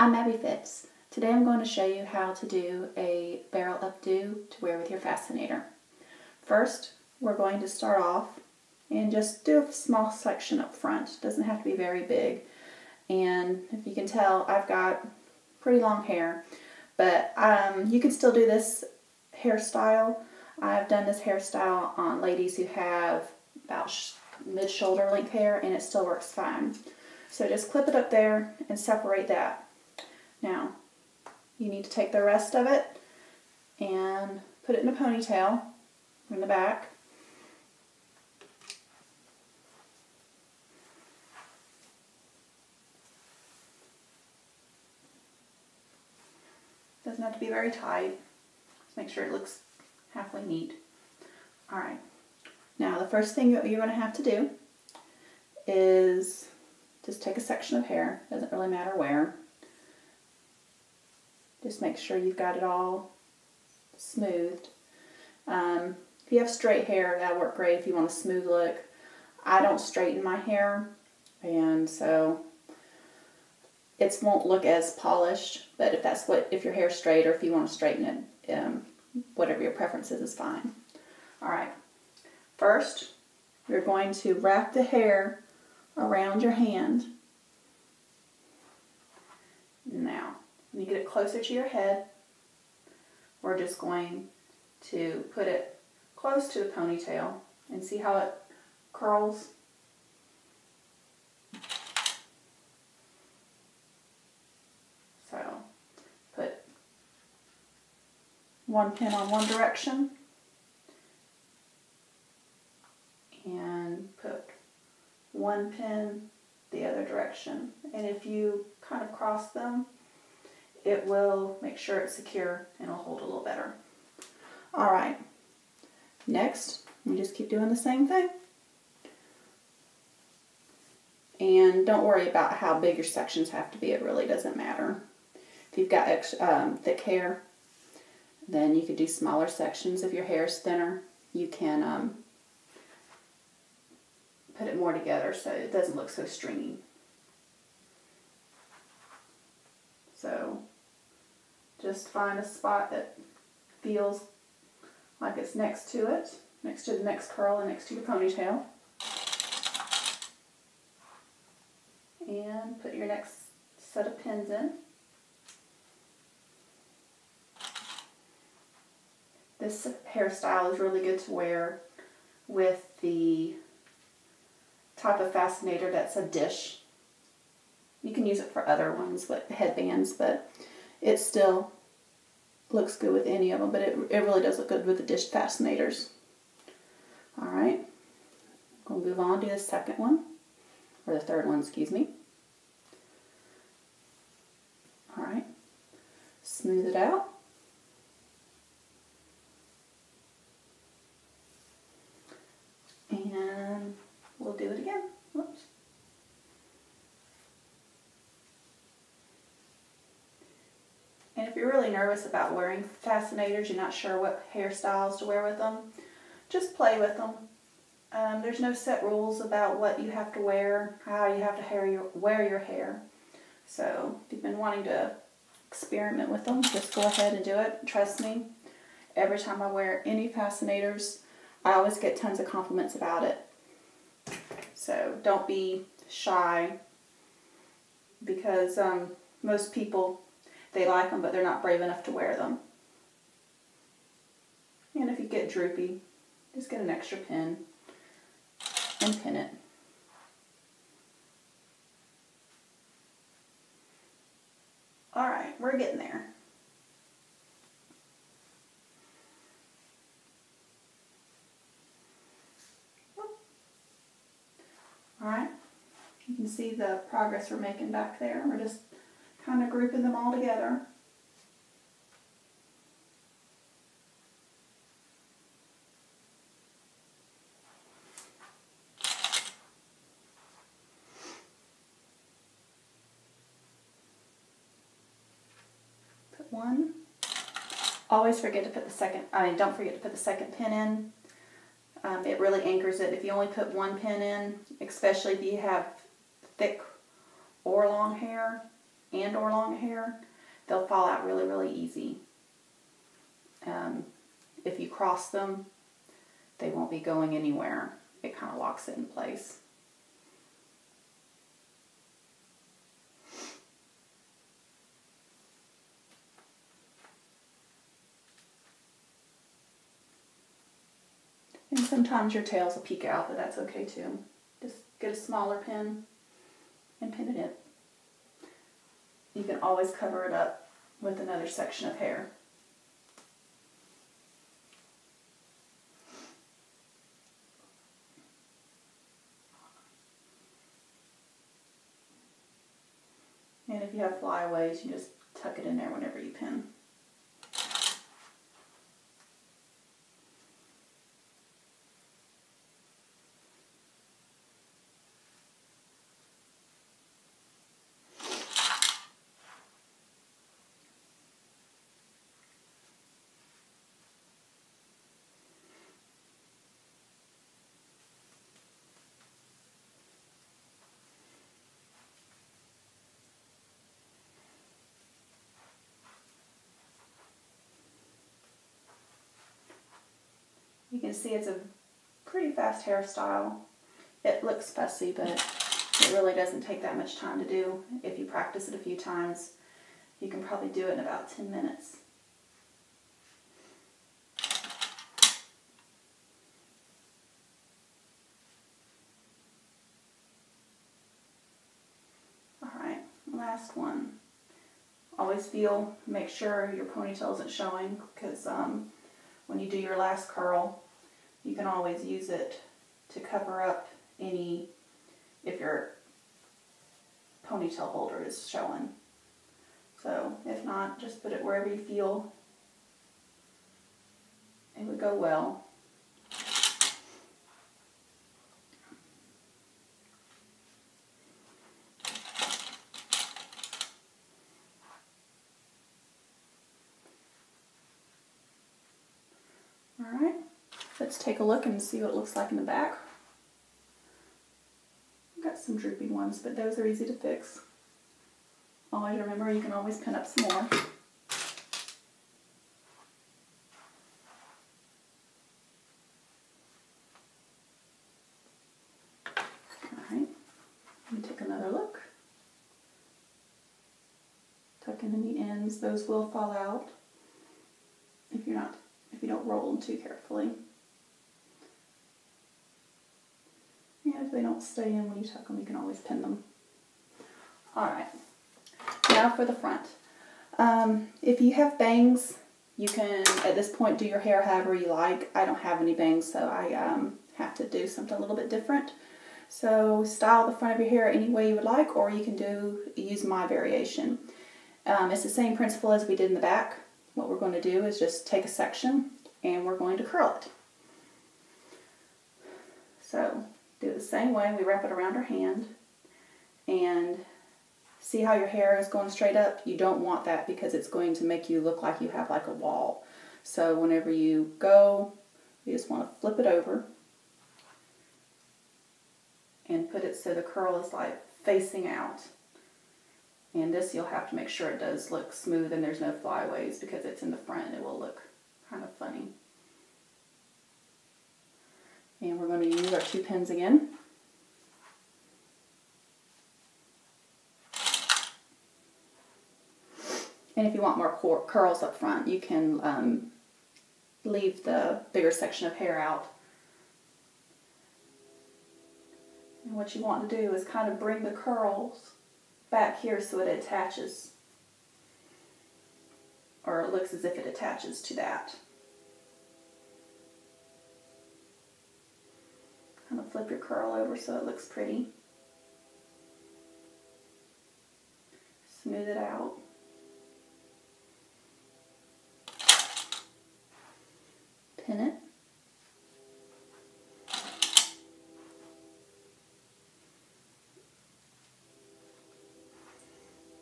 I'm Abby Fitz. Today I'm going to show you how to do a barrel updo to wear with your fascinator. First, we're going to start off and just do a small section up front. It doesn't have to be very big. And if you can tell, I've got pretty long hair, but you can still do this hairstyle. I've done this hairstyle on ladies who have about mid-shoulder length hair, and it still works fine. So just clip it up there and separate that. Now, you need to take the rest of it and put it in a ponytail in the back. Doesn't have to be very tight. Just make sure it looks halfway neat. Alright. Now the first thing that you're going to have to do is just take a section of hair. Doesn't really matter where. Just make sure you've got it all smoothed. If you have straight hair, that'll work great if you want a smooth look. I don't straighten my hair, and so it won't look as polished, but if your hair's straight or if you want to straighten it, whatever your preference is fine. Alright, first you're going to wrap the hair around your hand. Now, when you get it closer to your head, we're just going to put it close to the ponytail and see how it curls. So, put one pin on one direction and put one pin the other direction. And if you kind of cross them, it will make sure it's secure and it'll hold a little better. Alright, next, you just keep doing the same thing. And don't worry about how big your sections have to be, it really doesn't matter. If you've got thick hair, then you could do smaller sections. If your hair is thinner, you can put it more together so it doesn't look so stringy. So just find a spot that feels like it's next to it, next to the next curl and next to your ponytail. And put your next set of pins in. This hairstyle is really good to wear with the type of fascinator that's a dish. You can use it for other ones, like headbands, but it still looks good with any of them, but it really does look good with the dish fascinators. Alright, I'm going to move on to the second one, or the third one, excuse me. Alright, smooth it out. And we'll do it again. Whoops. And if you're really nervous about wearing fascinators, you're not sure what hairstyles to wear with them, just play with them. There's no set rules about what you have to wear, how you have to wear your hair. So if you've been wanting to experiment with them, just go ahead and do it. Trust me, every time I wear any fascinators, I always get tons of compliments about it. So don't be shy, because most people, they like them, but they're not brave enough to wear them. And if you get droopy, just get an extra pin and pin it. Alright, we're getting there. Alright, you can see the progress we're making back there. We're just kind of grouping them all together. Put one. Always forget to put the second, don't forget to put the second pin in. It really anchors it. If you only put one pin in, especially if you have thick or long hair, and or long hair, they'll fall out really, really easy. If you cross them, they won't be going anywhere. It kind of locks it in place. And sometimes your tails will peek out, but that's okay too. Just get a smaller pin and pin it in. You can always cover it up with another section of hair. And if you have flyaways, you just tuck it in there whenever you pin. You can see it's a pretty fast hairstyle. It looks fussy, but it really doesn't take that much time to do. If you practice it a few times, you can probably do it in about 10 minutes. Alright, last one. Always make sure your ponytail isn't showing, because when you do your last curl, you can always use it to cover up if your ponytail holder is showing. So if not, just put it wherever you feel it would go well. Alright, let's take a look and see what it looks like in the back. I've got some droopy ones, but those are easy to fix. Always remember, you can always pin up some more. Alright, let me take another look. Tucking in the ends, those will fall out if you don't roll them too carefully. And if they don't stay in when you tuck them, you can always pin them. Alright, now for the front. If you have bangs, you can, at this point, do your hair however you like. I don't have any bangs, so I have to do something a little bit different. So style the front of your hair any way you would like, or you can use my variation. It's the same principle as we did in the back. What we're going to do is just take a section and we're going to curl it. So do it the same way. We wrap it around our hand and see how your hair is going straight up. You don't want that because it's going to make you look like you have like a wall. So whenever you go, you just want to flip it over and put it so the curl is like facing out. And this, you'll have to make sure it does look smooth and there's no flyaways, because it's in the front and it will look kind of funny. And we're going to use our 2 pins again. And if you want more curls up front, you can leave the bigger section of hair out. And what you want to do is kind of bring the curls back here so it attaches, or it looks as if it attaches to that. Kind of flip your curl over so it looks pretty. Smooth it out. Pin it.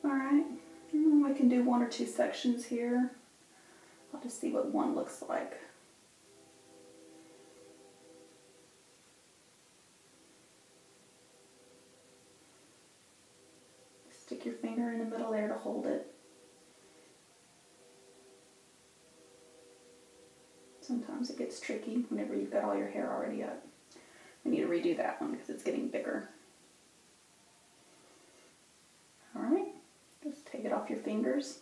Alright, I can do 1 or 2 sections here. I'll just see what one looks like. Stick your finger in the middle there hold it. Sometimes it gets tricky whenever you've got all your hair already up. We need to redo that one because it's getting bigger. Alright, just take it off your fingers.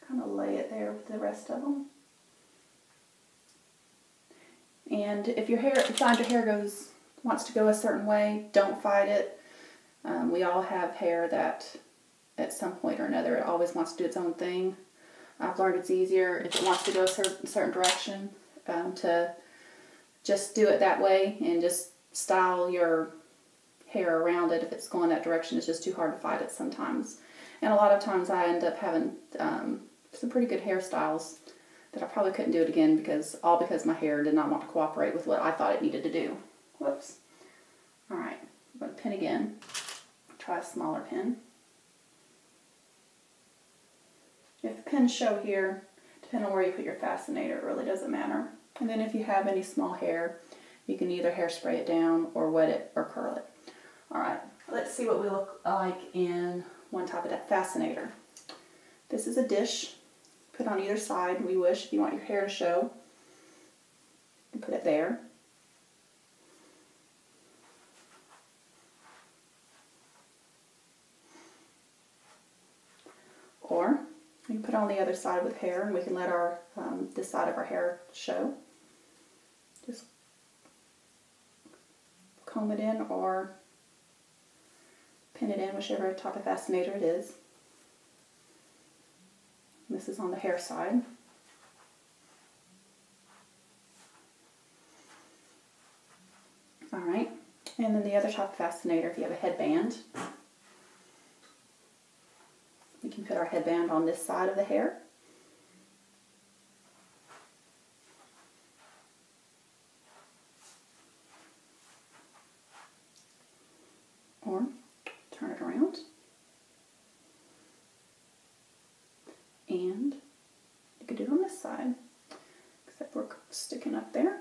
Kind of lay it there with the rest of them. And if you find your hair wants to go a certain way, don't fight it. We all have hair that at some point or another it always wants to do its own thing. I've learned it's easier if it wants to go a certain direction to just do it that way and just style your hair around it. If it's going that direction, it's just too hard to fight it sometimes. And a lot of times I end up having some pretty good hairstyles that I probably couldn't do it again because my hair did not want to cooperate with what I thought it needed to do. Whoops. Alright, I'm going to pin again. Try a smaller pin. If the pins show here, depending on where you put your fascinator, it really doesn't matter. And then if you have any small hair, you can either hairspray it down or wet it or curl it. Alright, let's see what we look like in one type of fascinator. This is a dish. Put on either side we wish. If you want your hair to show, you can put it there. Or you can put it on the other side with hair and we can let our this side of our hair show. Just comb it in or pin it in, whichever type of fascinator it is. This is on the hair side. Alright, and then the other type of fascinator, if you have a headband, we can put our headband on this side of the hair. Or turn it around. And you could do it on this side, except we're sticking up there.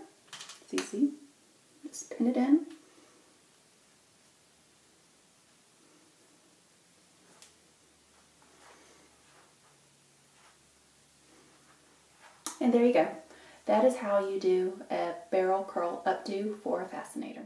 It's easy. Just pin it in. And there you go. That is how you do a barrel curl updo for a fascinator.